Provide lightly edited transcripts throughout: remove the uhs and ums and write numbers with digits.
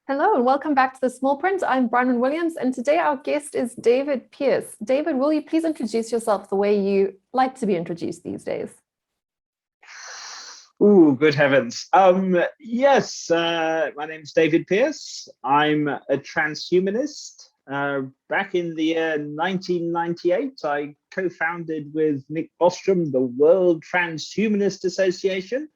Hello and welcome back to The Small Print. I'm Bronwyn Williams, and today our guest is David Pearce. David, will you please introduce yourself the way you like to be introduced these days? Ooh, good heavens. Yes, my name's David Pearce. I'm a transhumanist. Back in the year 1998, I co-founded with Nick Bostrom the World Transhumanist Association,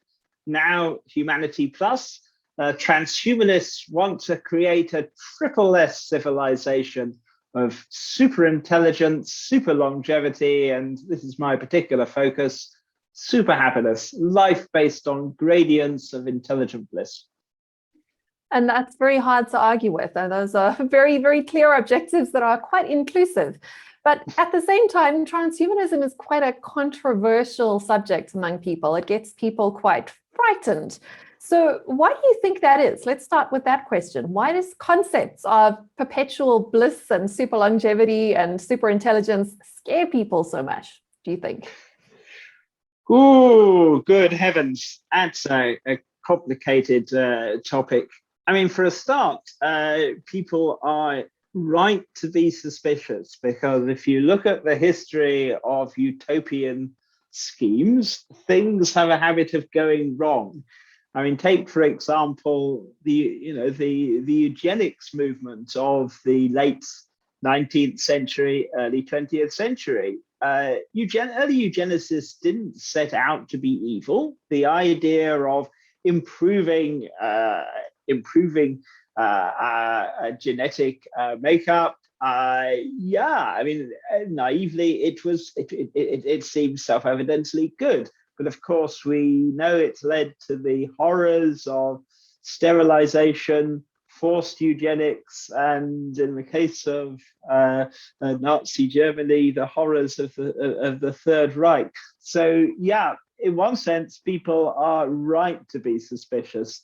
now Humanity Plus. Transhumanists want to create a triple S civilization of super intelligence, super longevity, and this is my particular focus, super happiness, life based on gradients of intelligent bliss. And that's very hard to argue with. And those are very, very clear objectives that are quite inclusive. But at the same time, transhumanism is quite a controversial subject among people. It gets people quite frightened. So why do you think that is? Let's start with that question. Why does concepts of perpetual bliss and super longevity and super intelligence scare people so much, do you think? Ooh, good heavens. That's a complicated topic. I mean, for a start, people are right to be suspicious because if you look at the history of utopian schemes, things have a habit of going wrong. I mean, take, for example, the eugenics movement of the late 19th century, early 20th century. Early eugenicists didn't set out to be evil. The idea of improving genetic makeup, I mean, naively, it seems self-evidently good. But of course, we know it's led to the horrors of sterilization, forced eugenics, and in the case of Nazi Germany, the horrors of the Third Reich. So, yeah, in one sense, people are right to be suspicious.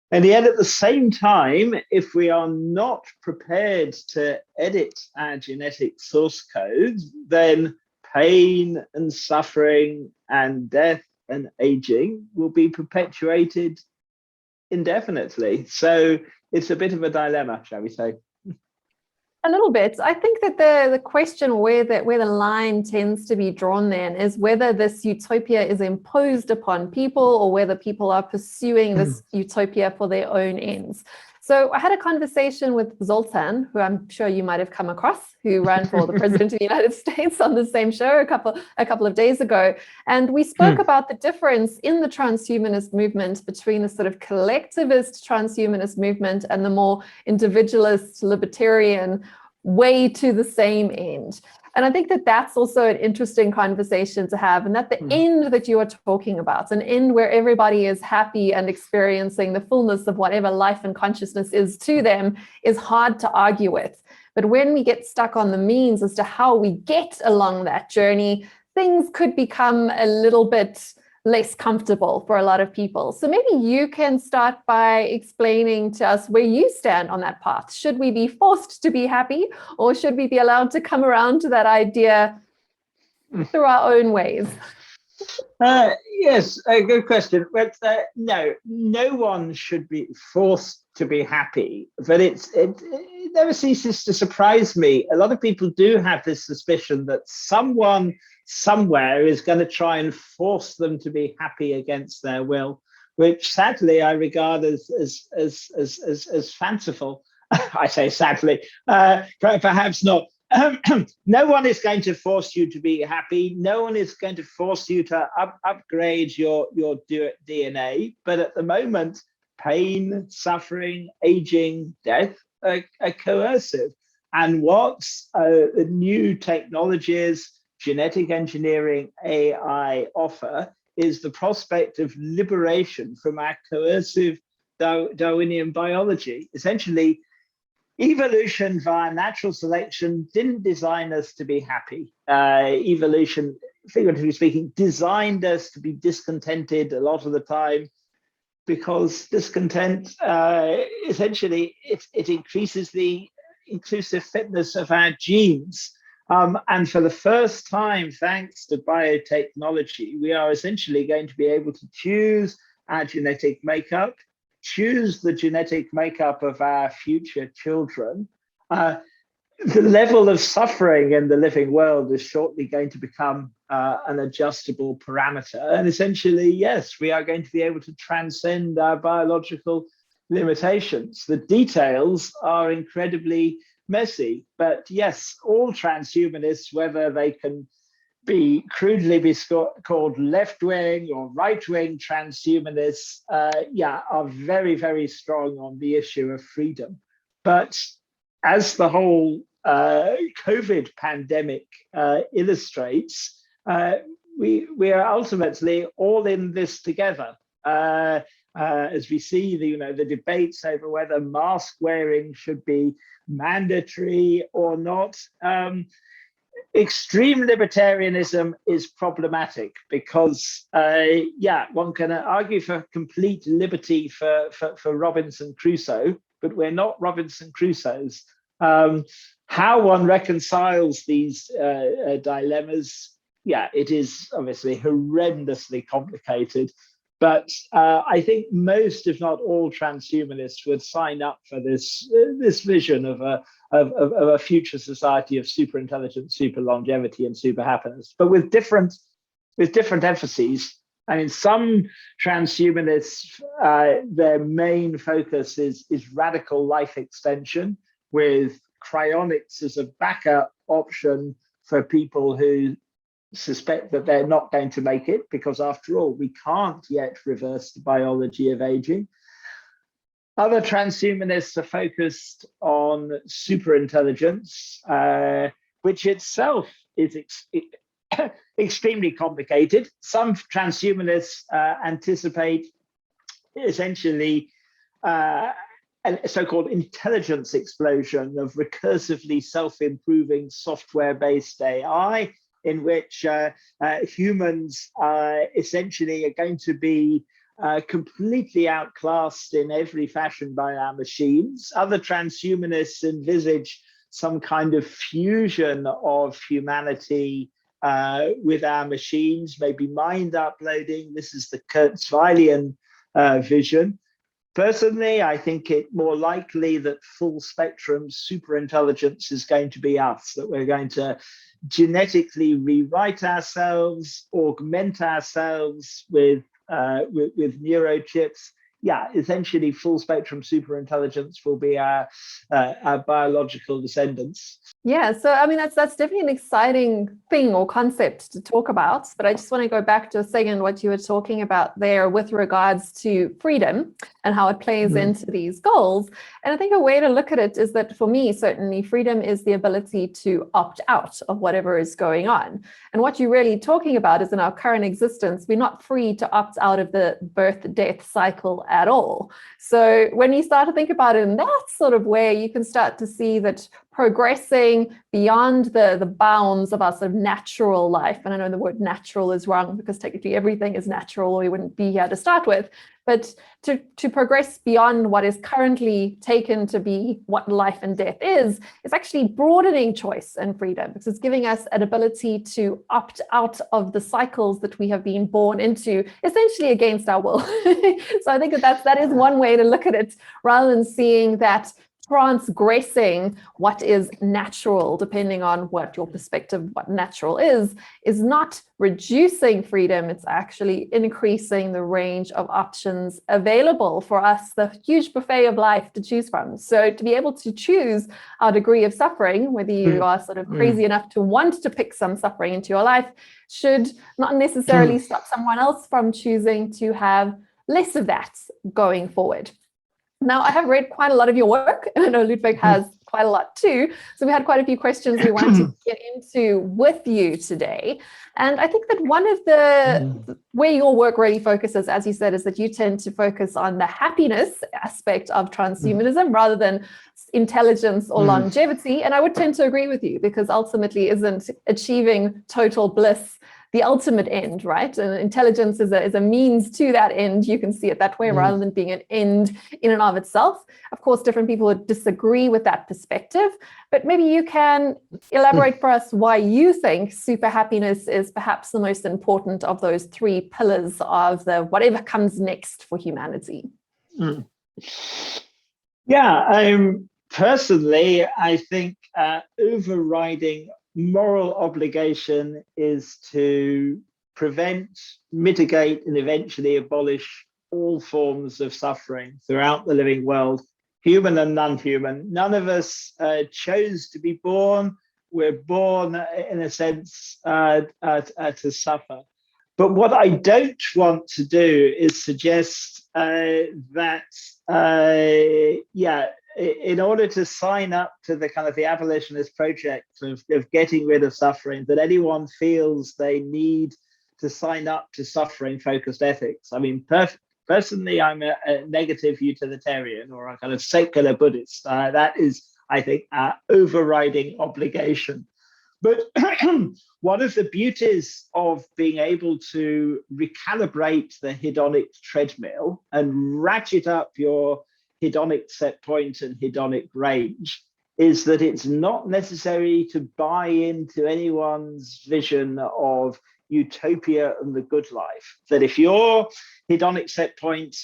And yet, at the same time, if we are not prepared to edit our genetic source code, then pain and suffering and death and aging will be perpetuated indefinitely. So it's a bit of a dilemma, shall we say. A little bit. I think that the question where the line tends to be drawn then is whether this utopia is imposed upon people or whether people are pursuing this utopia for their own ends. So I had a conversation with Zoltan, who I'm sure you might have come across, who ran for the president of the United States on the same show a couple of days ago. And we spoke about the difference in the transhumanist movement between the sort of collectivist transhumanist movement and the more individualist, libertarian way to the same end. And I think that that's also an interesting conversation to have, and that the end that you are talking about, an end where everybody is happy and experiencing the fullness of whatever life and consciousness is to them, is hard to argue with. But when we get stuck on the means as to how we get along that journey, things could become a little bit less comfortable for a lot of people. So maybe you can start by explaining to us where you stand on that path. Should we be forced to be happy, or should we be allowed to come around to that idea through our own ways? Yes, a good question. But no one should be forced to be happy. But it never ceases to surprise me. A lot of people do have this suspicion that someone somewhere is going to try and force them to be happy against their will, which sadly I regard as fanciful. I say sadly, perhaps not. No one is going to force you to be happy. No one is going to force you to upgrade your DNA. But at the moment, pain, suffering, aging, death are coercive. And what the new technologies, genetic engineering, AI offer is the prospect of liberation from our coercive Darwinian biology. Essentially, evolution via natural selection didn't design us to be happy. Evolution, figuratively speaking, designed us to be discontented a lot of the time, because discontent, essentially, it increases the inclusive fitness of our genes. And for the first time, thanks to biotechnology, we are essentially going to be able to choose our genetic makeup choose the genetic makeup of our future children, the level of suffering in the living world is shortly going to become an adjustable parameter. And essentially, yes, we are going to be able to transcend our biological limitations. The details are incredibly messy, but yes, all transhumanists, whether they can be crudely called left-wing or right-wing transhumanists, are very, very strong on the issue of freedom. But as the whole COVID pandemic illustrates, we are ultimately all in this together. As we see the debates over whether mask wearing should be mandatory or not, extreme libertarianism is problematic because, one can argue for complete liberty for Robinson Crusoe, but we're not Robinson Crusoes. How one reconciles these dilemmas, it is obviously horrendously complicated. But I think most, if not all, transhumanists would sign up for this vision of a future society of super intelligence, super longevity, and super happiness, but with different emphases. I mean, some transhumanists, their main focus is radical life extension, with cryonics as a backup option for people who suspect that they're not going to make it, because after all, we can't yet reverse the biology of aging. Other transhumanists are focused on superintelligence, which itself is extremely complicated. Some transhumanists anticipate essentially a so-called intelligence explosion of recursively self-improving software-based AI, in which humans essentially are going to be completely outclassed in every fashion by our machines. Other transhumanists envisage some kind of fusion of humanity with our machines, maybe mind uploading. This is the Kurzweilian vision. Personally, I think it more likely that full spectrum superintelligence is going to be us, that we're going to genetically rewrite ourselves, augment ourselves with neurochips. Essentially full spectrum superintelligence will be our biological descendants. Yeah, so I mean, that's definitely an exciting thing or concept to talk about. But I just want to go back to a second what you were talking about there with regards to freedom and how it plays into these goals. And I think a way to look at it is that for me, certainly, freedom is the ability to opt out of whatever is going on. And what you're really talking about is in our current existence, we're not free to opt out of the birth-death cycle at all. So when you start to think about it in that sort of way, you can start to see that progressing beyond the bounds of our sort of natural life, and I know the word natural is wrong because technically everything is natural or we wouldn't be here to start with, but to progress beyond what is currently taken to be what life and death is actually broadening choice and freedom, because it's giving us an ability to opt out of the cycles that we have been born into, essentially against our will. So I think that is one way to look at it, rather than seeing that transgressing what is natural, depending on what your perspective, what natural is not reducing freedom. It's actually increasing the range of options available for us, the huge buffet of life to choose from. So to be able to choose our degree of suffering, whether you are sort of crazy enough to want to pick some suffering into your life, should not necessarily stop someone else from choosing to have less of that going forward. Now, I have read quite a lot of your work, and I know Ludwig has quite a lot too. So we had quite a few questions we wanted to get into with you today. And I think that one of the where your work really focuses, as you said, is that you tend to focus on the happiness aspect of transhumanism rather than intelligence or longevity. And I would tend to agree with you, because ultimately isn't achieving total bliss the ultimate end, right? And intelligence is a means to that end. You can see it that way rather than being an end in and of itself. Of course, different people would disagree with that perspective, but maybe you can elaborate for us why you think super happiness is perhaps the most important of those three pillars of the whatever comes next for humanity. Yeah, personally, I think overriding moral obligation is to prevent, mitigate, and eventually abolish all forms of suffering throughout the living world, human and non-human. None of us chose to be born. We're born, in a sense, to suffer. But what I don't want to do is suggest that, yeah, in order to sign up to the kind of the abolitionist project of getting rid of suffering, that anyone feels they need to sign up to suffering-focused ethics. I mean, personally, I'm a negative utilitarian or a kind of secular Buddhist. That is, I think, our overriding obligation. But one of the beauties of being able to recalibrate the hedonic treadmill and ratchet up your hedonic set point and hedonic range is that it's not necessary to buy into anyone's vision of utopia and the good life. That if your hedonic set point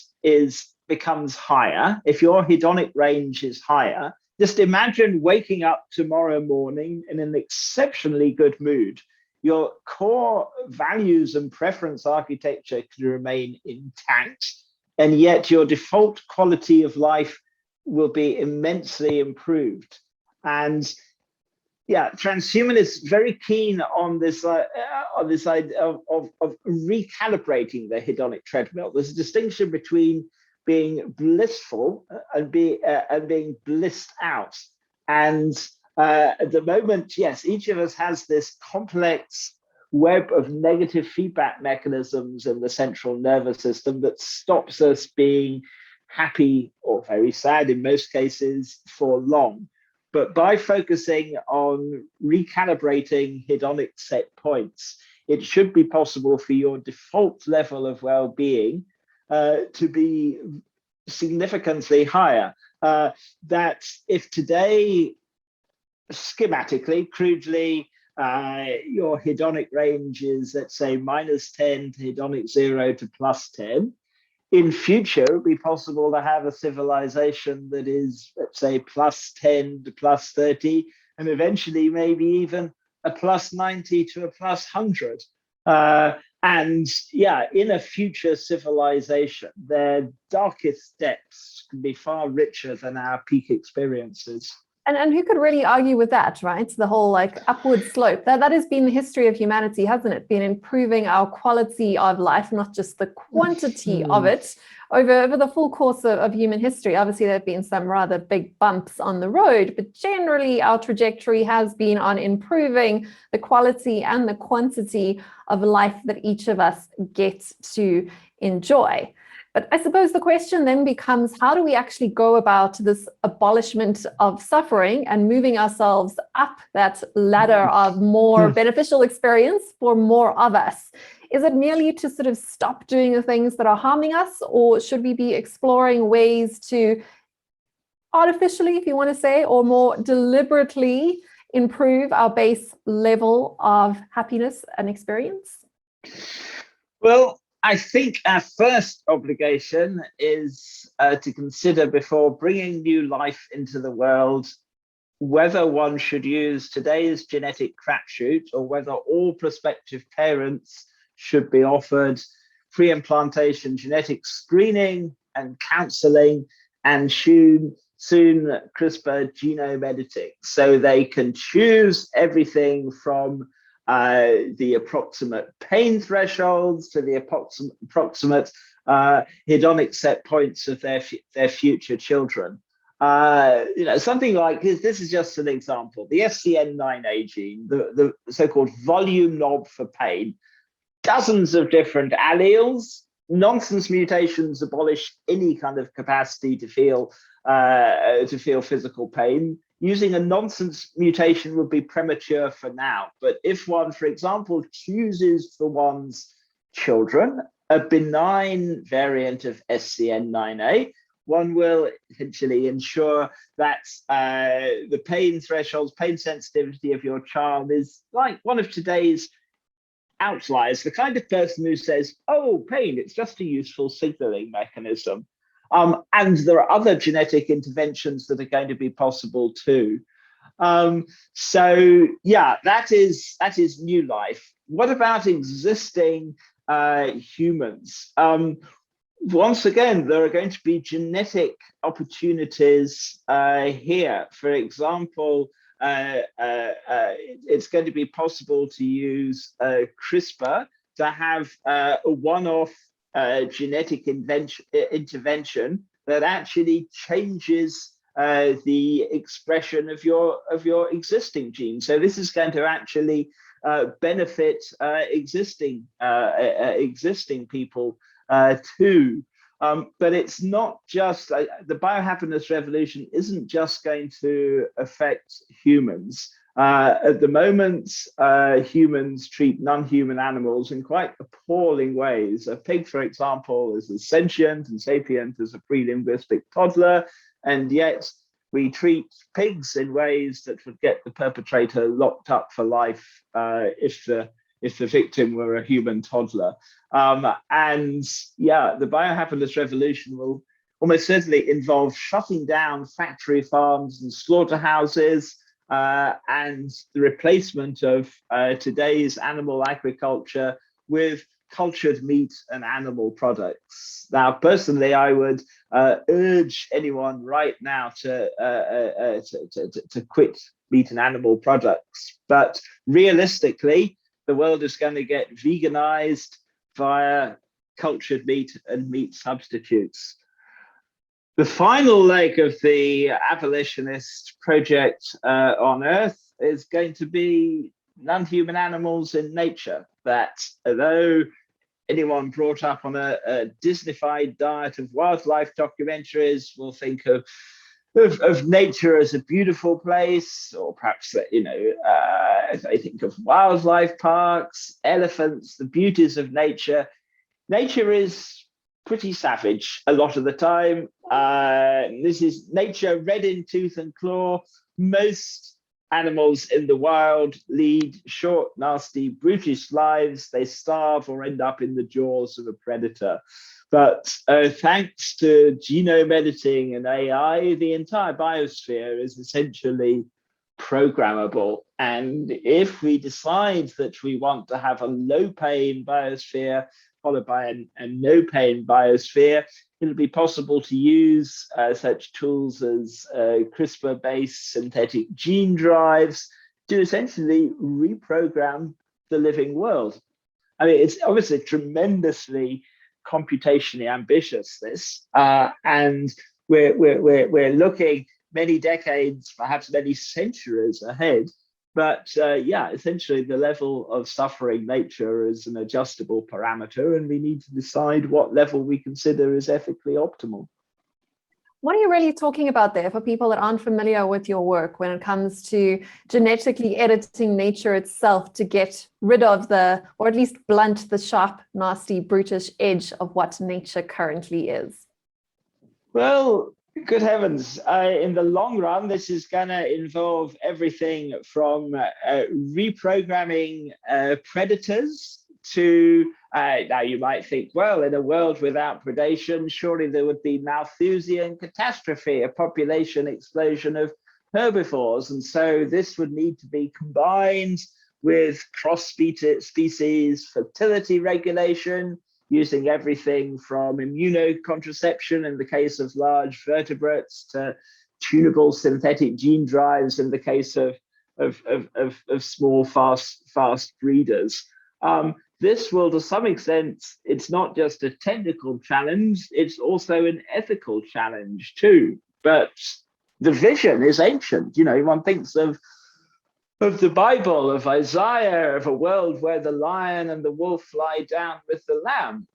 becomes higher, if your hedonic range is higher, just imagine waking up tomorrow morning in an exceptionally good mood. Your core values and preference architecture can remain intact, and yet your default quality of life will be immensely improved. And yeah, transhumanists is very keen on this idea of recalibrating the hedonic treadmill. There's a distinction between being blissful and being blissed out. And at the moment, yes, each of us has this complex web of negative feedback mechanisms in the central nervous system that stops us being happy or very sad in most cases for long. But by focusing on recalibrating hedonic set points, it should be possible for your default level of well-being to be significantly higher. That if today, schematically, crudely, your hedonic range is, let's say, -10 to hedonic 0 to +10, in future, it would be possible to have a civilization that is, let's say, +10 to +30, and eventually maybe even a +90 to a +100. And yeah, in a future civilization, their darkest depths can be far richer than our peak experiences. And who could really argue with that, right? The whole like upward slope. That has been the history of humanity, hasn't it? Been improving our quality of life, not just the quantity of it, over the full course of human history. Obviously, there have been some rather big bumps on the road, but generally our trajectory has been on improving the quality and the quantity of life that each of us gets to enjoy. But I suppose the question then becomes, how do we actually go about this abolishment of suffering and moving ourselves up that ladder of more beneficial experience for more of us? Is it merely to sort of stop doing the things that are harming us, or should we be exploring ways to artificially, if you want to say, or more deliberately improve our base level of happiness and experience? Well, I think our first obligation is to consider, before bringing new life into the world, whether one should use today's genetic crapshoot or whether all prospective parents should be offered pre-implantation genetic screening and counseling and soon CRISPR genome editing, so they can choose everything from the approximate pain thresholds to the approximate hedonic set points of their future children. Something like this is just an example. The SCN9A gene, the so-called volume knob for pain, dozens of different alleles. Nonsense mutations abolish any kind of capacity to feel physical pain. Using a nonsense mutation would be premature for now. But if one, for example, chooses for one's children a benign variant of SCN9A, one will essentially ensure that the pain thresholds, pain sensitivity of your child is like one of today's outliers, the kind of person who says, oh, pain, it's just a useful signaling mechanism. And there are other genetic interventions that are going to be possible too. So yeah, that is new life. What about existing humans? Once again, there are going to be genetic opportunities here. For example, it's going to be possible to use CRISPR to have a one-off genetic intervention that actually changes the expression of your existing gene. So this is going to actually benefit existing people too. But it's not just the biohappiness revolution isn't just going to affect humans. At the moment, humans treat non-human animals in quite appalling ways. A pig, for example, is as sentient and sapient as a pre-linguistic toddler, and yet we treat pigs in ways that would get the perpetrator locked up for life if the victim were a human toddler. And yeah, the biohappiness revolution will almost certainly involve shutting down factory farms and slaughterhouses, and the replacement of today's animal agriculture with cultured meat and animal products. Now, personally, I would urge anyone right now to quit meat and animal products. But realistically, the world is going to get veganized via cultured meat and meat substitutes. The final leg of the abolitionist project on Earth is going to be non-human animals in nature. That although anyone brought up on a Disneyfied diet of wildlife documentaries will think of nature as a beautiful place, or perhaps that, they think of wildlife parks, elephants, the beauties of nature. Nature is pretty savage a lot of the time. This is nature red in tooth and claw. Most animals in the wild lead short, nasty, brutish lives. They starve or end up in the jaws of a predator. But thanks to genome editing and AI, the entire biosphere is essentially programmable. And if we decide that we want to have a low-pain biosphere followed by a no-pain biosphere, it'll be possible to use such tools as CRISPR-based synthetic gene drives to essentially reprogram the living world. I mean, it's obviously tremendously computationally ambitious, this, and we're looking many decades, perhaps many centuries ahead. But yeah, essentially the level of suffering nature is an adjustable parameter, and we need to decide what level we consider is ethically optimal. What are you really talking about there for people that aren't familiar with your work when it comes to genetically editing nature itself to get rid of or at least blunt the sharp, nasty, brutish edge of what nature currently is? Well, good heavens. In the long run, this is going to involve everything from reprogramming predators to, now you might think, well, in a world without predation, surely there would be Malthusian catastrophe, a population explosion of herbivores. And so this would need to be combined with cross-species fertility regulation, using everything from immunocontraception in the case of large vertebrates to tunable synthetic gene drives in the case of small, fast breeders. This will, to some extent, it's not just a technical challenge, it's also an ethical challenge too. But the vision is ancient. One thinks of the Bible, of Isaiah, of a world where the lion and the wolf lie down with the lamb.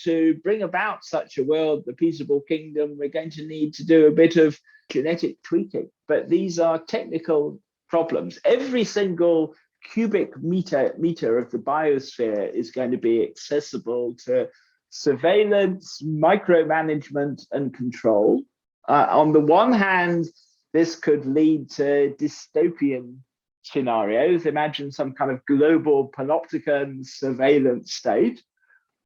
To bring about such a world, the peaceable kingdom, we're going to need to do a bit of genetic tweaking. But these are technical problems. Every single cubic meter of the biosphere is going to be accessible to surveillance, micromanagement, and control. On the one hand, this could lead to dystopian scenarios. Imagine some kind of global panopticon surveillance state.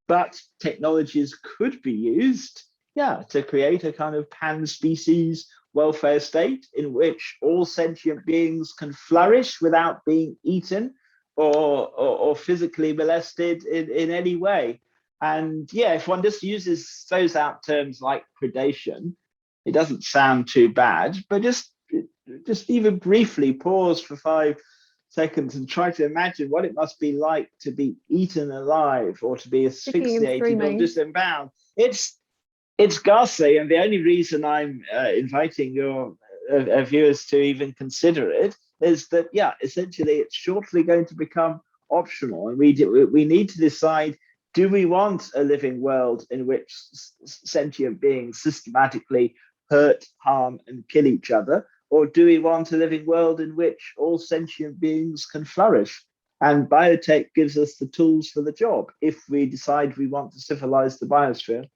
But technologies could be used to create a kind of pan-species welfare state in which all sentient beings can flourish without being eaten or physically molested in any way. And if one just throws out terms like predation, it doesn't sound too bad, but just even briefly pause for 5 seconds and try to imagine what it must be like to be eaten alive or to be asphyxiated or disemboweled. It's ghastly, and the only reason I'm inviting your viewers to even consider it is that, essentially it's shortly going to become optional, and we need to decide, do we want a living world in which sentient beings systematically hurt, harm, and kill each other, or do we want a living world in which all sentient beings can flourish? And biotech gives us the tools for the job if we decide we want to civilize the biosphere.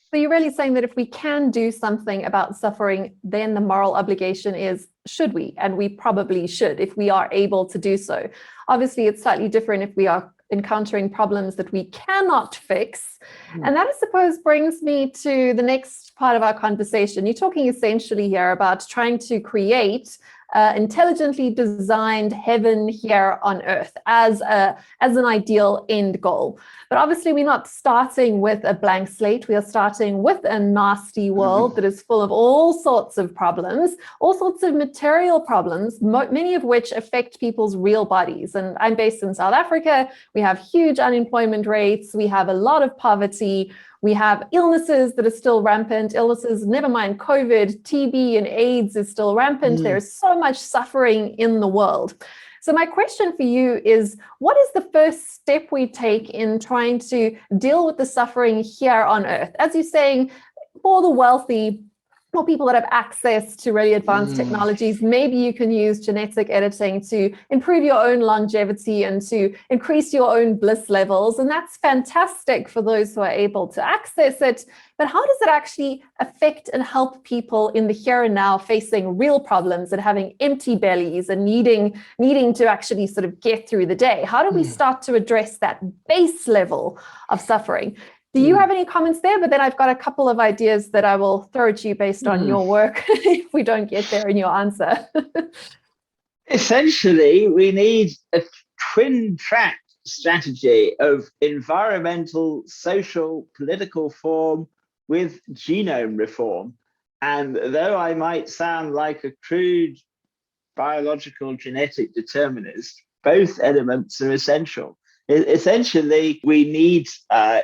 So you're really saying that if we can do something about suffering, then the moral obligation is, should we? And we probably should, if we are able to do so. Obviously, it's slightly different if we are encountering problems that we cannot fix. And that, I suppose, brings me to the next part of our conversation. You're talking essentially here about trying to create intelligently designed heaven here on earth as an ideal end goal. But obviously, we're not starting with a blank slate. We are starting with a nasty world that is full of all sorts of problems, all sorts of material problems, many of which affect people's real bodies. And I'm based in South Africa. We have huge unemployment rates. We have a lot of poverty. We have illnesses that are still rampant, illnesses, never mind COVID, TB and AIDS is still rampant. There's so much suffering in the world. So my question for you is, what is the first step we take in trying to deal with the suffering here on earth? As you're saying, for the wealthy, for people that have access to really advanced technologies, maybe you can use genetic editing to improve your own longevity and to increase your own bliss levels. And that's fantastic for those who are able to access it. But how does it actually affect and help people in the here and now facing real problems and having empty bellies and needing to actually sort of get through the day? How do we start to address that base level of suffering? Do you have any comments there? But then I've got a couple of ideas that I will throw at you based on your work if we don't get there in your answer. Essentially, we need a twin-track strategy of environmental, social, political reform with genome reform. And though I might sound like a crude biological genetic determinist, both elements are essential. Essentially, we need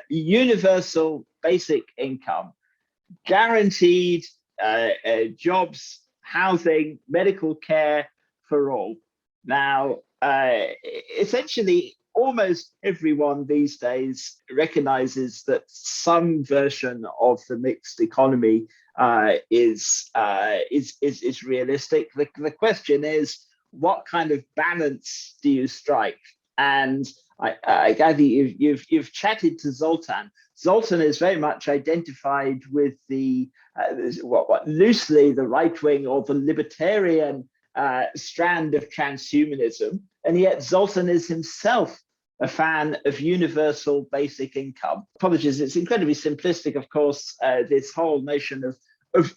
universal basic income, guaranteed jobs, housing, medical care for all. Now, essentially, almost everyone these days recognizes that some version of the mixed economy is realistic. The question is, what kind of balance do you strike? And I gather you've chatted to Zoltan. Zoltan is very much identified with the what loosely the right wing or the libertarian strand of transhumanism, and yet Zoltan is himself a fan of universal basic income. Apologies, it's incredibly simplistic, of course, this whole notion of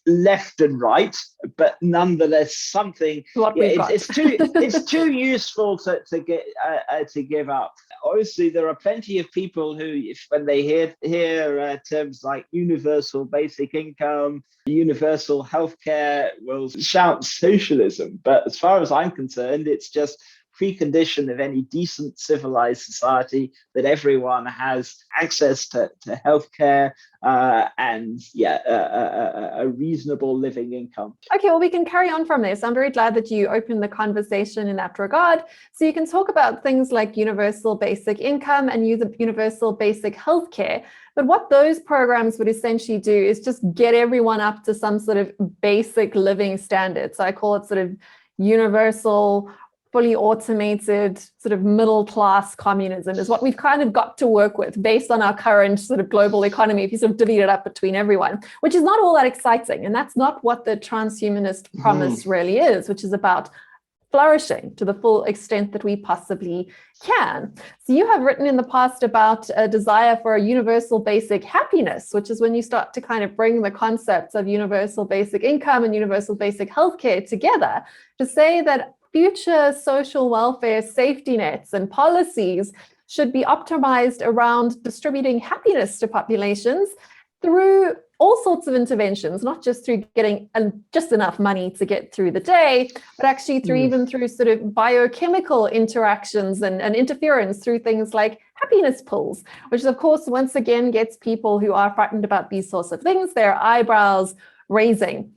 left and right, but nonetheless something. It's too useful to give up. Obviously, there are plenty of people who, when they hear terms like universal basic income, universal healthcare, will shout socialism. But as far as I'm concerned, it's just precondition of any decent civilized society that everyone has access to healthcare and a reasonable living income. Okay, well, we can carry on from this. I'm very glad that you opened the conversation in that regard. So you can talk about things like universal basic income and universal basic healthcare. But what those programs would essentially do is just get everyone up to some sort of basic living standards. So I call it sort of universal, fully automated, sort of middle-class communism is what we've kind of got to work with based on our current sort of global economy, if you sort of divvy it up between everyone, which is not all that exciting. And that's not what the transhumanist promise really is, which is about flourishing to the full extent that we possibly can. So you have written in the past about a desire for a universal basic happiness, which is when you start to kind of bring the concepts of universal basic income and universal basic healthcare together to say that future social welfare safety nets and policies should be optimized around distributing happiness to populations through all sorts of interventions, not just through getting just enough money to get through the day, but actually even through sort of biochemical interactions and interference through things like happiness pills, which of course, once again, gets people who are frightened about these sorts of things, their eyebrows raising.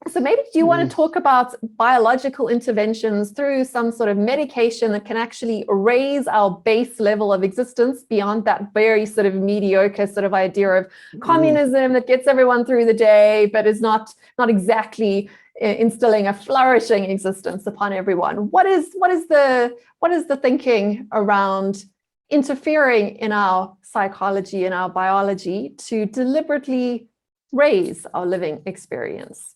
So maybe do you want to talk about biological interventions through some sort of medication that can actually raise our base level of existence beyond that very sort of mediocre sort of idea of communism that gets everyone through the day, but is not exactly instilling a flourishing existence upon everyone? What is the thinking around interfering in our psychology and our biology to deliberately raise our living experience?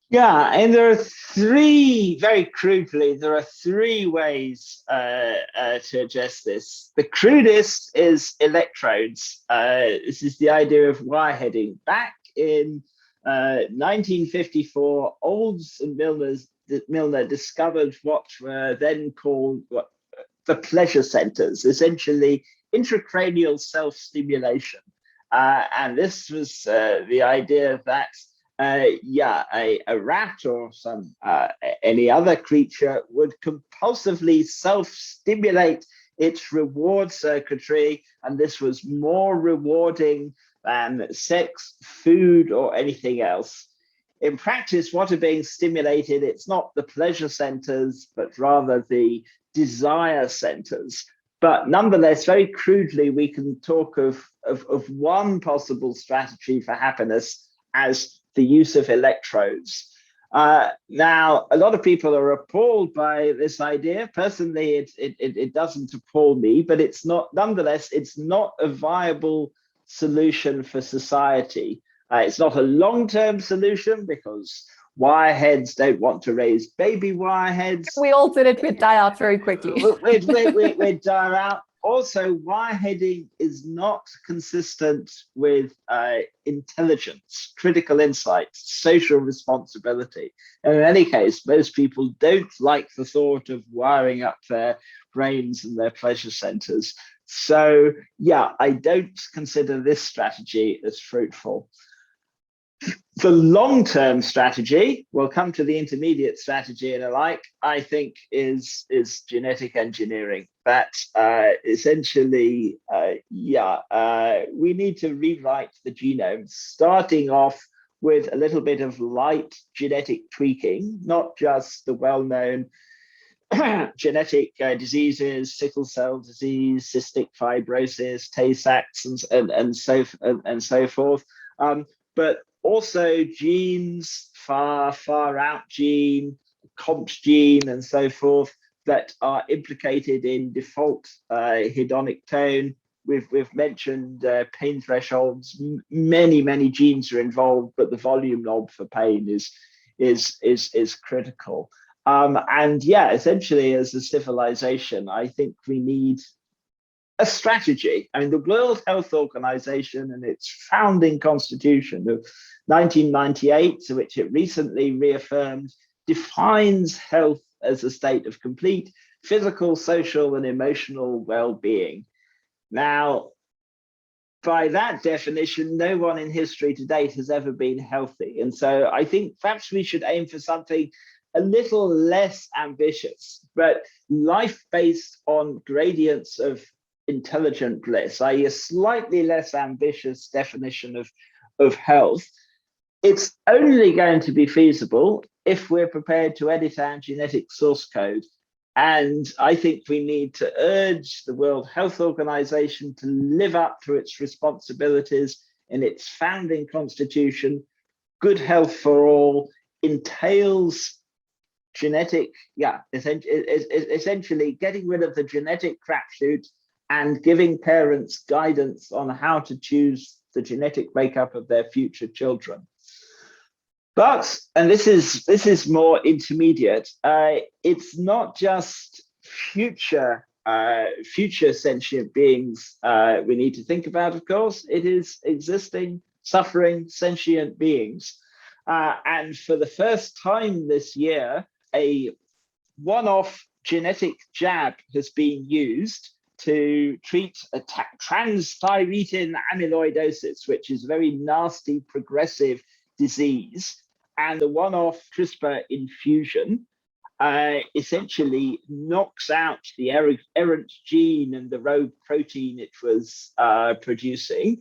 Yeah, and there are very crudely, there are three ways to address this. The crudest is electrodes. This is the idea of wireheading. Back in 1954, Olds and Milner discovered what were then called the pleasure centers, essentially intracranial self-stimulation. And this was the idea that a rat or any other creature would compulsively self-stimulate its reward circuitry, and this was more rewarding than sex, food, or anything else. In practice, what are being stimulated? It's not the pleasure centers, but rather the desire centers. But nonetheless, very crudely, we can talk of one possible strategy for happiness as the use of electrodes. Now, a lot of people are appalled by this idea. Personally, it doesn't appall me, but it's not, nonetheless, it's not a viable solution for society. It's not a long-term solution because wireheads don't want to raise baby wireheads. We all did it, we'd die out very quickly. We'd die out. Also, wireheading is not consistent with intelligence, critical insight, social responsibility. And in any case, most people don't like the thought of wiring up their brains and their pleasure centers. So, yeah, I don't consider this strategy as fruitful. The long-term strategy, we'll come to the intermediate strategy and alike, I think is genetic engineering. That essentially, we need to rewrite the genome, starting off with a little bit of light genetic tweaking, not just the well-known genetic diseases, sickle cell disease, cystic fibrosis, Tay-Sachs, and so forth, but also genes, far out gene, COMT gene, and so forth, that are implicated in default hedonic tone. We've mentioned pain thresholds. Many genes are involved, but the volume knob for pain is critical. And yeah, essentially, as a civilization, I think we need a strategy. I mean, the World Health Organization and its founding constitution of 1998, to which it recently reaffirmed, defines health as a state of complete physical, social, and emotional well-being. Now, by that definition, no one in history to date has ever been healthy. And so I think perhaps we should aim for something a little less ambitious, but life based on gradients of intelligent bliss, i.e. a slightly less ambitious definition of health. It's only going to be feasible if we're prepared to edit our genetic source code. And I think we need to urge the World Health Organization to live up to its responsibilities in its founding constitution. Good health for all entails genetic, essentially getting rid of the genetic crapshoot and giving parents guidance on how to choose the genetic makeup of their future children. But, and this is more intermediate, it's not just future sentient beings we need to think about, of course. It is existing, suffering, sentient beings. And for the first time this year, a one-off genetic jab has been used to treat a transthyretin amyloidosis, which is a very nasty progressive disease. And the one-off CRISPR infusion essentially knocks out the errant gene and the rogue protein it was producing.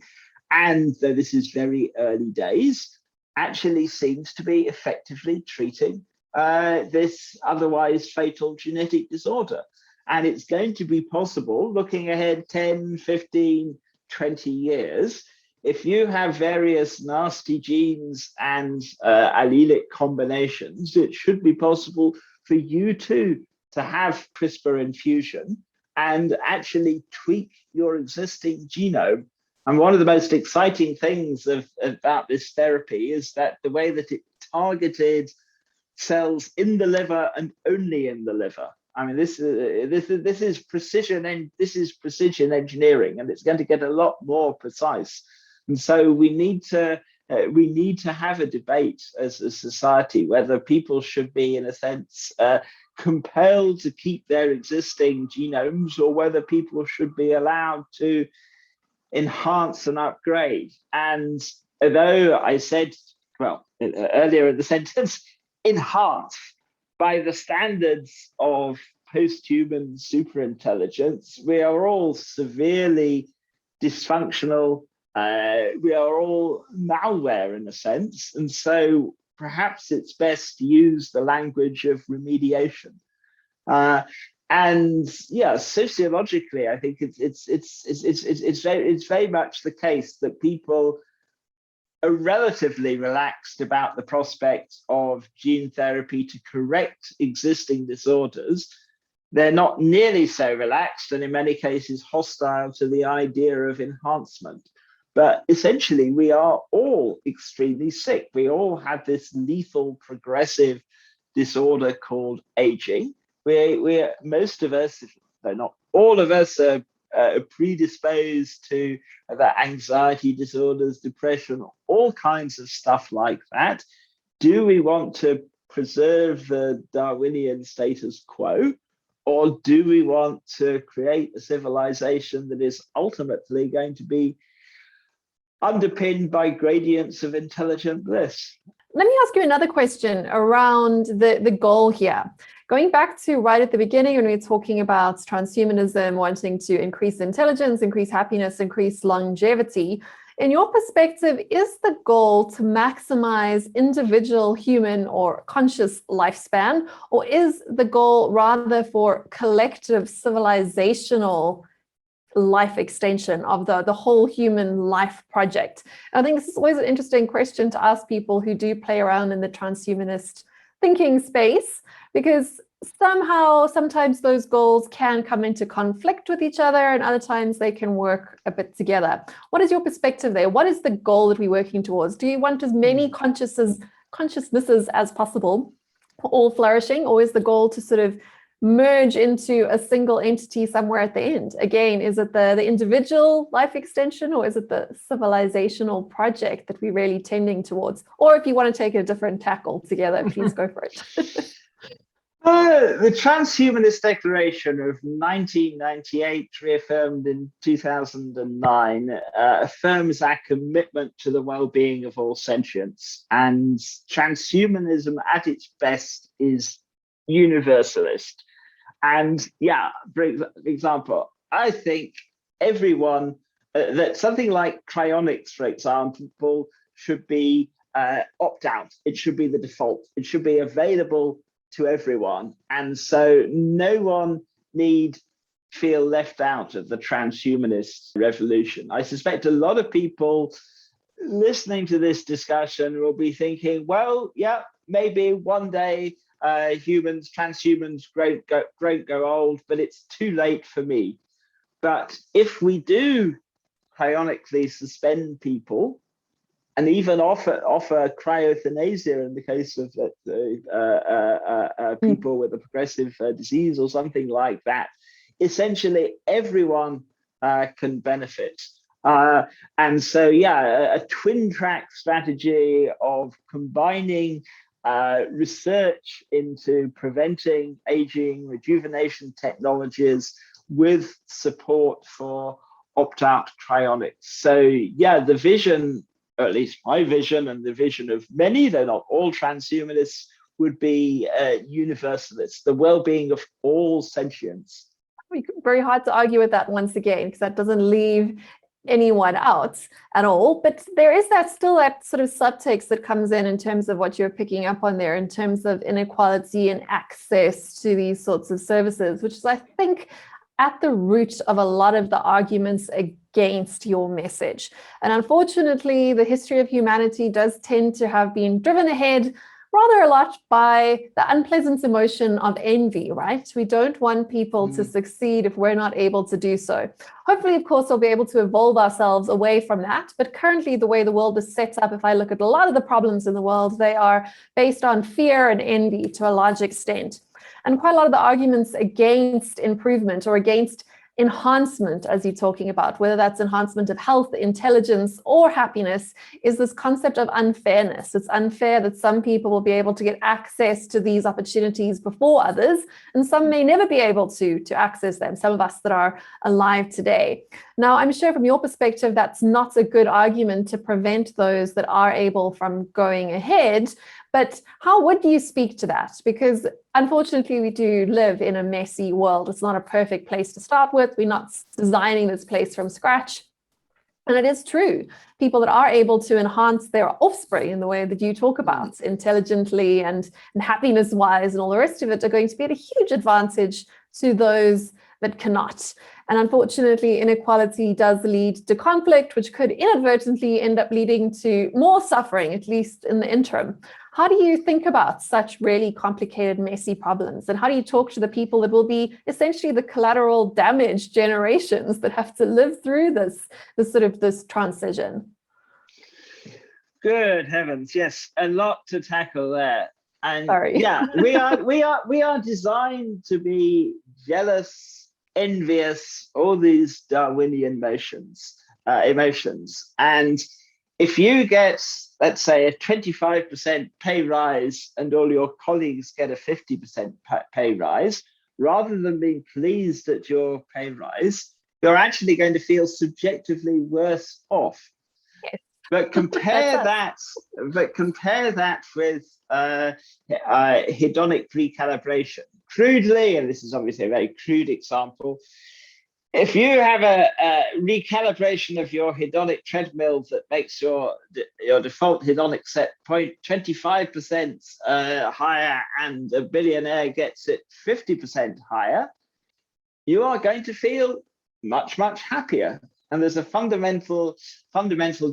And though this is very early days, actually seems to be effectively treating this otherwise fatal genetic disorder. And it's going to be possible, looking ahead 10, 15, 20 years, if you have various nasty genes and allelic combinations, it should be possible for you to have CRISPR infusion and actually tweak your existing genome. And one of the most exciting things about this therapy is that the way that it targeted cells in the liver and only in the liver. I mean, this is precision, and this is precision engineering, and it's going to get a lot more precise. And so we need to have a debate as a society whether people should be, in a sense, compelled to keep their existing genomes, or whether people should be allowed to enhance and upgrade. And although I said, well, earlier in the sentence, enhance by the standards of post-human superintelligence, we are all severely dysfunctional. We are all malware in a sense. And so perhaps it's best to use the language of remediation. And yeah, sociologically, I think it's very much the case that people are relatively relaxed about the prospect of gene therapy to correct existing disorders. They're not nearly so relaxed, and in many cases hostile to the idea of enhancement. But essentially, we are all extremely sick. We all have this lethal progressive disorder called aging. Most of us, though not all of us, are predisposed to the anxiety disorders, depression, all kinds of stuff like that. Do we want to preserve the Darwinian status quo, or do we want to create a civilization that is ultimately going to be underpinned by gradients of intelligent bliss? Let me ask you another question around the goal here. Going back to right at the beginning when we were talking about transhumanism, wanting to increase intelligence, increase happiness, increase longevity, in your perspective, is the goal to maximize individual human or conscious lifespan, or is the goal rather for collective civilizational life extension of the whole human life project? I think this is always an interesting question to ask people who do play around in the transhumanist thinking space, because sometimes those goals can come into conflict with each other, and other times they can work a bit together. What is your perspective there? What is the goal that we're working towards? Do you want as many consciousnesses as possible, all flourishing, or is the goal to sort of merge into a single entity somewhere at the end? Again, is it the individual life extension, or is it the civilizational project that we're really tending towards? Or if you want to take a different tack altogether, please go for it. The Transhumanist Declaration of 1998, reaffirmed in 2009, affirms our commitment to the well-being of all sentients. And transhumanism at its best is universalist. And yeah, for example, I think everyone, that something like cryonics, for example, should be opt-out. It should be the default. It should be available to everyone. And so no one need feel left out of the transhumanist revolution. I suspect a lot of people listening to this discussion will be thinking, well, yeah, maybe one day transhumans go old, but it's too late for me. But if we do cryonically suspend people and even offer cryoeuthanasia in the case of people with a progressive disease or something like that. Essentially, everyone can benefit. And so, a twin track strategy of combining research into preventing aging, rejuvenation technologies with support for opt-out cryonics. So, the vision, or at least my vision and the vision of many, though not all transhumanists, would be universalists, the well-being of all sentients. Very hard to argue with that once again, because that doesn't leave anyone out at all. But there is still that sort of subtext that comes in terms of what you're picking up on there, in terms of inequality and access to these sorts of services, which is, I think, at the root of a lot of the arguments against your message. And unfortunately, the history of humanity does tend to have been driven ahead rather a lot by the unpleasant emotion of envy, right? We don't want people to succeed if we're not able to do so. Hopefully, of course, we'll be able to evolve ourselves away from that. But currently, the way the world is set up, if I look at a lot of the problems in the world, they are based on fear and envy to a large extent. And quite a lot of the arguments against improvement or against enhancement, as you're talking about, whether that's enhancement of health, intelligence, or happiness, is this concept of unfairness. It's unfair that some people will be able to get access to these opportunities before others, and some may never be able to access them, some of us that are alive today. Now, I'm sure from your perspective, that's not a good argument to prevent those that are able from going ahead. But how would you speak to that? Because unfortunately, we do live in a messy world. It's not a perfect place to start with. We're not designing this place from scratch. And it is true. People that are able to enhance their offspring in the way that you talk about, intelligently and happiness-wise and all the rest of it, are going to be at a huge advantage to those that cannot. And unfortunately, inequality does lead to conflict, which could inadvertently end up leading to more suffering, at least in the interim. How do you think about such really complicated, messy problems? And how do you talk to the people that will be essentially the collateral damage generations that have to live through this transition? Good heavens, yes, a lot to tackle there. And Sorry. we are designed to be jealous, envious, all these Darwinian emotions. And if you get, let's say, a 25% pay rise and all your colleagues get a 50% pay rise, rather than being pleased at your pay rise, you're actually going to feel subjectively worse off. Yes. But compare that with hedonic recalibration. Crudely, and this is obviously a very crude example, if you have a recalibration of your hedonic treadmill that makes your default hedonic set point 25% higher and a billionaire gets it 50% higher, you are going to feel much, much happier. And there's a fundamental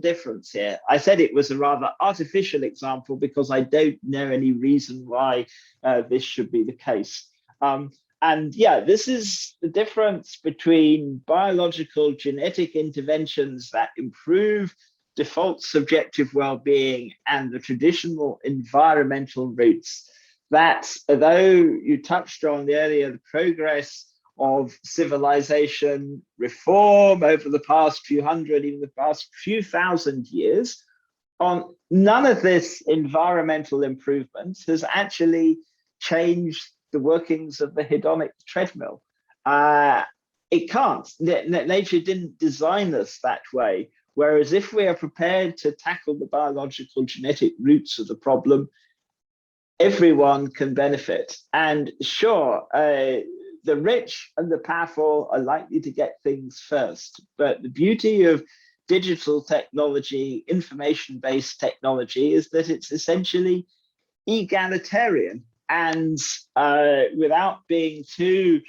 difference here. I said it was a rather artificial example because I don't know any reason why this should be the case. And this is the difference between biological genetic interventions that improve default subjective well-being and the traditional environmental routes. That, although you touched on earlier the progress of civilization reform over the past few hundred, even the past few thousand years, on none of this environmental improvement has actually changed the workings of the hedonic treadmill. It can't. Nature didn't design us that way. Whereas if we are prepared to tackle the biological genetic roots of the problem, everyone can benefit. And sure, the rich and the powerful are likely to get things first. But the beauty of digital technology, information-based technology, is that it's essentially egalitarian. And without being too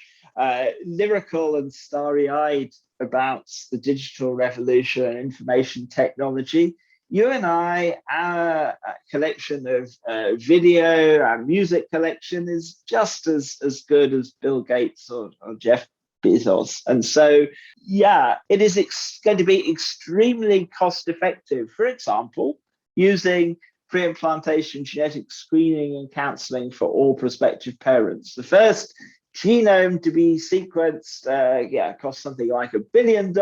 lyrical and starry-eyed about the digital revolution and information technology, you and I, our collection of video, our music collection is just as good as Bill Gates or Jeff Bezos. And so, it is going to be extremely cost effective, for example, using pre-implantation genetic screening and counseling for all prospective parents. The first genome to be sequenced, cost something like $1 billion.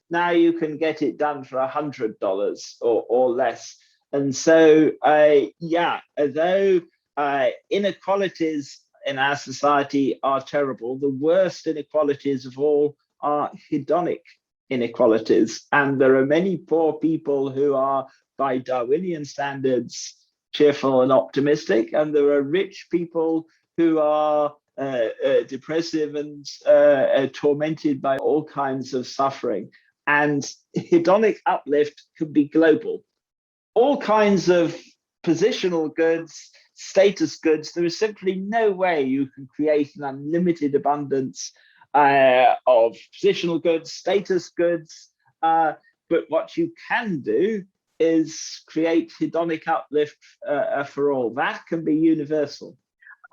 Now you can get it done for $100 or less. And so, although inequalities in our society are terrible, the worst inequalities of all are hedonic inequalities. And there are many poor people who are, by Darwinian standards, cheerful and optimistic, and there are rich people who are depressive and tormented by all kinds of suffering. And hedonic uplift can be global. All kinds of positional goods, status goods, there is simply no way you can create an unlimited abundance of positional goods, status goods, but what you can do is create hedonic uplift for all. That can be universal.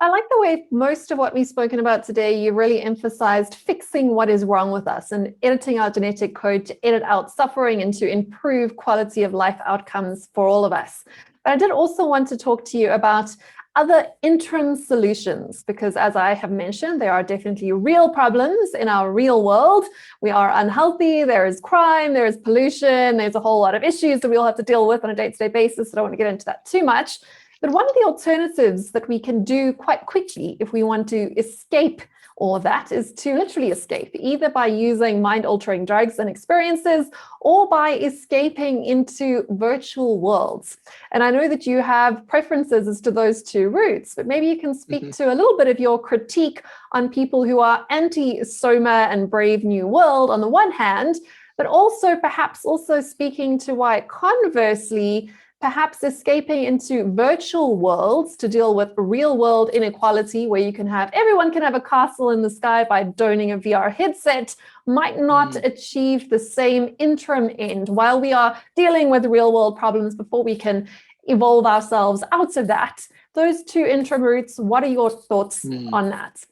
I like the way most of what we've spoken about today, you really emphasized fixing what is wrong with us and editing our genetic code to edit out suffering and to improve quality of life outcomes for all of us. But I did also want to talk to you about other interim solutions, because as I have mentioned, there are definitely real problems in our real world. We are unhealthy, there is crime, there is pollution, there's a whole lot of issues that we all have to deal with on a day-to-day basis. So I don't want to get into that too much. But one of the alternatives that we can do quite quickly if we want to escape all of that is to literally escape, either by using mind-altering drugs and experiences or by escaping into virtual worlds. And I know that you have preferences as to those two routes, but maybe you can speak to a little bit of your critique on people who are anti-Soma and Brave New World on the one hand, but also perhaps also speaking to why conversely, perhaps escaping into virtual worlds to deal with real world inequality, where you can have, everyone can have a castle in the sky by donning a VR headset, might not achieve the same interim end while we are dealing with real world problems before we can evolve ourselves out of that. Those two interim routes, what are your thoughts on that?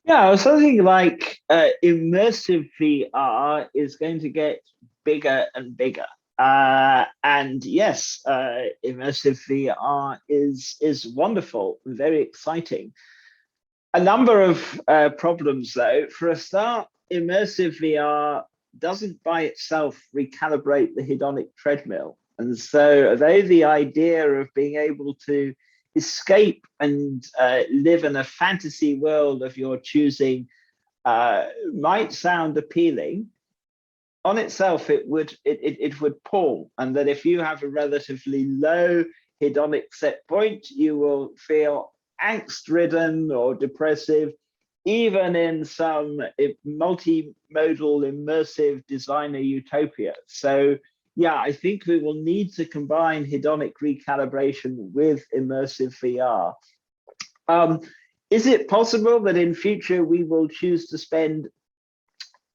Yeah, something like immersive VR is going to get bigger and bigger. And yes, immersive VR is wonderful, very exciting. A number of problems though. For a start, immersive VR doesn't by itself recalibrate the hedonic treadmill. And so although the idea of being able to escape and live in a fantasy world of your choosing might sound appealing, on itself, it would pall, and that if you have a relatively low hedonic set point, you will feel angst-ridden or depressive, even in some multimodal, immersive designer utopia. So, yeah, I think we will need to combine hedonic recalibration with immersive VR. Is it possible that in future we will choose to spend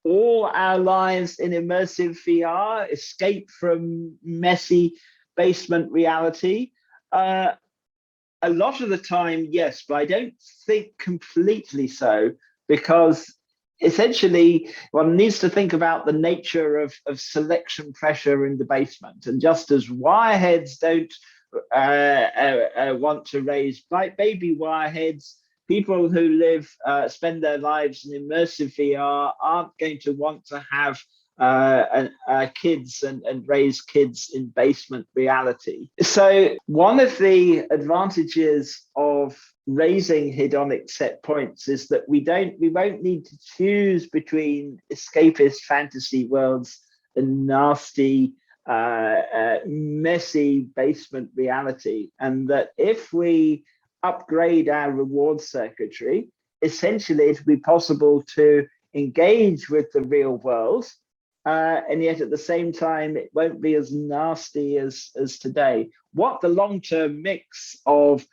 all our lives in immersive VR, escape from messy basement reality? A lot of the time, yes, but I don't think completely so, because essentially one needs to think about the nature of selection pressure in the basement. And just as wireheads don't want to raise baby wireheads, people who spend their lives in immersive VR aren't going to want to have kids and raise kids in basement reality. So one of the advantages of raising hedonic set points is that we won't need to choose between escapist fantasy worlds and nasty, messy basement reality. And that if we upgrade our reward circuitry, essentially it'll be possible to engage with the real world, and yet at the same time it won't be as nasty as today. What the long-term mix of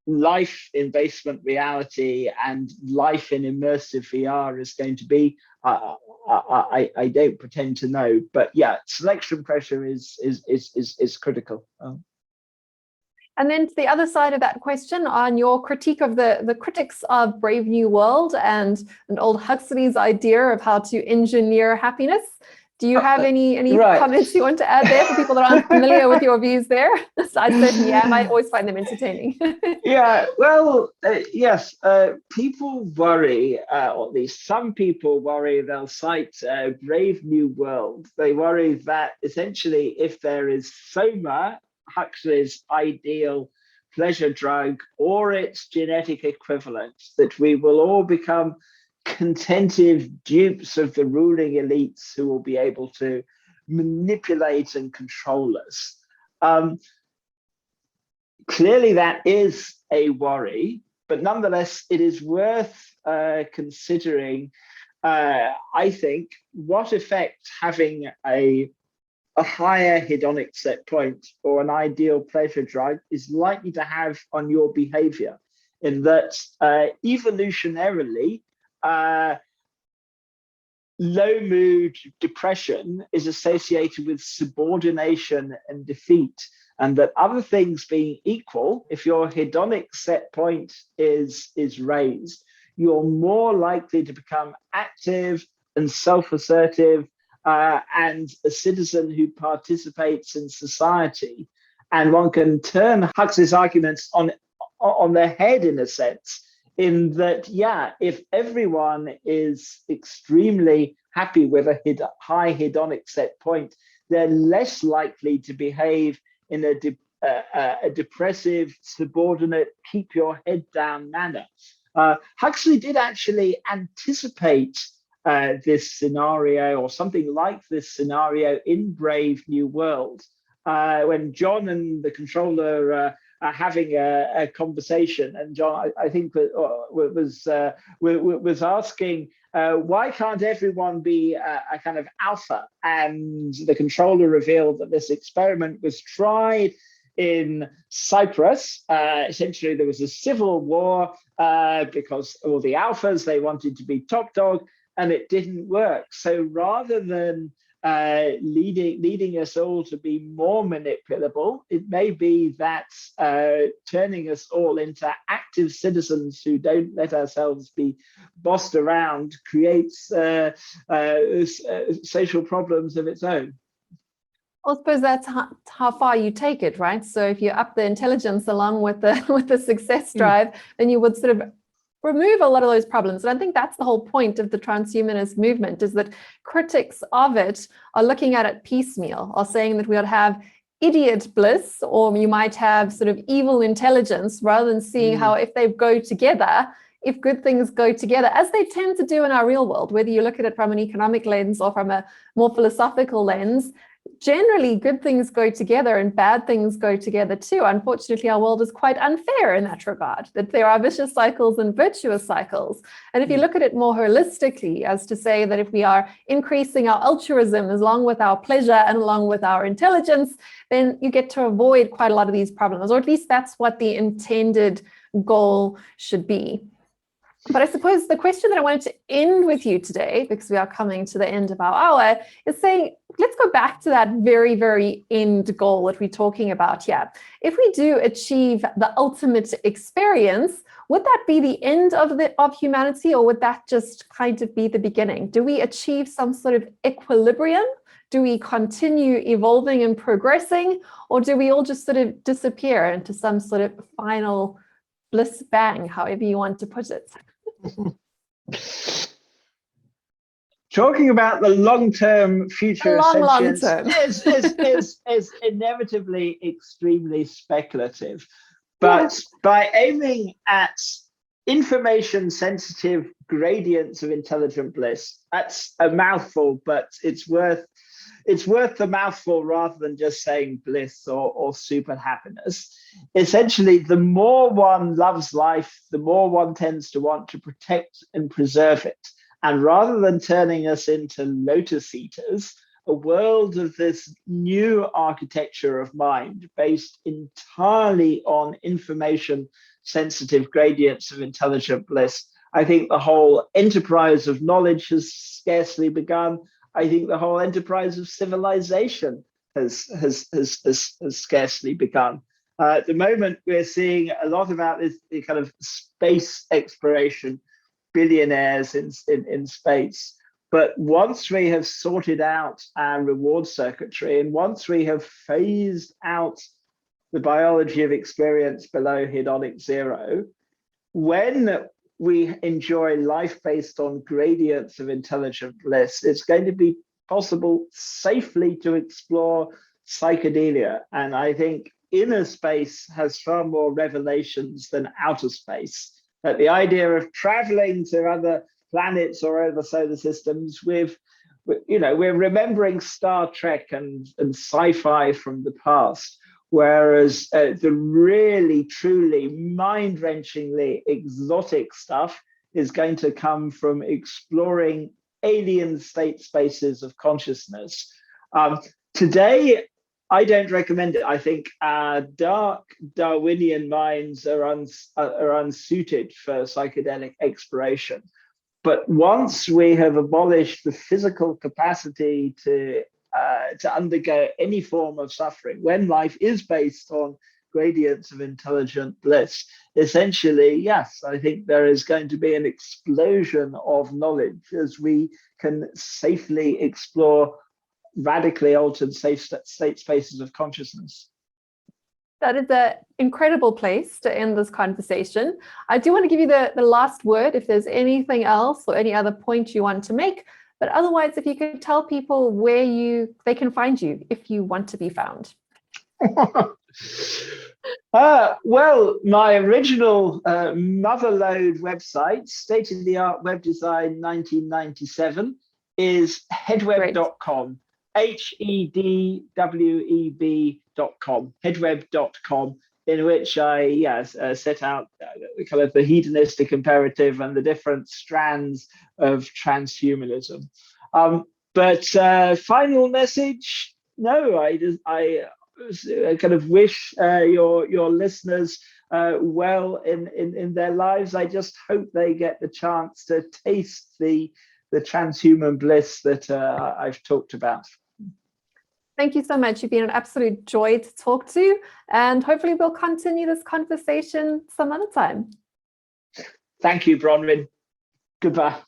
life in basement reality and life in immersive VR is going to be, I don't pretend to know, but yeah, selection pressure is critical. And then to the other side of that question, on your critique of the critics of Brave New World and old Huxley's idea of how to engineer happiness, Do you have any right. comments you want to add there for people that aren't familiar with your views there? I certainly am. I always find them entertaining. Yeah, well, yes, people worry, or at least some people worry, they'll cite Brave New World. They worry that essentially if there is SOMA, Huxley's ideal pleasure drug, or its genetic equivalent, that we will all become contented dupes of the ruling elites who will be able to manipulate and control us. Clearly, that is a worry, but nonetheless, it is worth considering, I think, what effect having a higher hedonic set point or an ideal pleasure drug is likely to have on your behavior, in that evolutionarily, low mood depression is associated with subordination and defeat, and that other things being equal, if your hedonic set point is raised, you're more likely to become active and self-assertive and a citizen who participates in society. And one can turn Huxley's arguments on their head in a sense, in that, yeah, if everyone is extremely happy with a high hedonic set point, they're less likely to behave in a depressive, subordinate, keep your head down manner. Huxley did actually anticipate this scenario, or something like this scenario, in Brave New World, when John and the controller are having a conversation, and John, I think, was asking, why can't everyone be a kind of alpha? And the controller revealed that this experiment was tried in Cyprus. Essentially, there was a civil war because all the alphas, they wanted to be top dog, and it didn't work. So rather than leading us all to be more manipulable, it may be that turning us all into active citizens who don't let ourselves be bossed around creates social problems of its own. I suppose that's how far you take it, right? So if you up the intelligence along with the success drive, then you would sort of remove a lot of those problems. And I think that's the whole point of the transhumanist movement, is that critics of it are looking at it piecemeal, are saying that we would have idiot bliss, or you might have sort of evil intelligence, rather than seeing how if they go together, if good things go together, as they tend to do in our real world, whether you look at it from an economic lens or from a more philosophical lens, generally good things go together and bad things go together too. Unfortunately, our world is quite unfair in that regard, that there are vicious cycles and virtuous cycles. And if you look at it more holistically, as to say that if we are increasing our altruism along with our pleasure and along with our intelligence, then you get to avoid quite a lot of these problems, or at least that's what the intended goal should be. But I suppose the question that I wanted to end with you today, because we are coming to the end of our hour, is saying, let's go back to that very, very end goal that we're talking about here. If we do achieve the ultimate experience, would that be the end of humanity, or would that just kind of be the beginning? Do we achieve some sort of equilibrium? Do we continue evolving and progressing, or do we all just sort of disappear into some sort of final bliss bang, however you want to put it? Talking about the long-term future long term is inevitably extremely speculative. But by aiming at information-sensitive gradients of intelligent bliss, that's a mouthful, but it's worth the mouthful rather than just saying bliss or super happiness. Essentially, the more one loves life, the more one tends to want to protect and preserve it. And rather than turning us into lotus eaters, a world of this new architecture of mind based entirely on information-sensitive gradients of intelligent bliss, I think the whole enterprise of knowledge has scarcely begun. I think the whole enterprise of civilization has scarcely begun. At the moment, we're seeing a lot about this kind of space exploration, billionaires in space. But once we have sorted out our reward circuitry, and once we have phased out the biology of experience below hedonic zero, when we enjoy life based on gradients of intelligent bliss, it's going to be possible safely to explore psychedelia. And I think inner space has far more revelations than outer space. That the idea of traveling to other planets or other solar systems we're remembering Star Trek and sci-fi from the past, whereas the really, truly mind-wrenchingly exotic stuff is going to come from exploring alien state spaces of consciousness. Today, I don't recommend it. I think our dark Darwinian minds are unsuited for psychedelic exploration. But once we have abolished the physical capacity to undergo any form of suffering, when life is based on gradients of intelligent bliss, essentially, yes, I think there is going to be an explosion of knowledge as we can safely explore radically altered safe state spaces of consciousness. That is an incredible place to end this conversation. I do want to give you the last word if there's anything else or any other point you want to make. But otherwise, if you could tell people where they can find you if you want to be found. Well, my original motherlode website, state-of-the-art web design 1997, is headweb.com. HEDWEB.com, headweb.com, in which I set out kind of the hedonistic imperative and the different strands of transhumanism. But final message, no, I kind of wish your listeners well in their lives. I just hope they get the chance to taste the transhuman bliss that I've talked about. Thank you so much. You've been an absolute joy to talk to, and hopefully we'll continue this conversation some other time. Thank you, Bronwyn. Goodbye.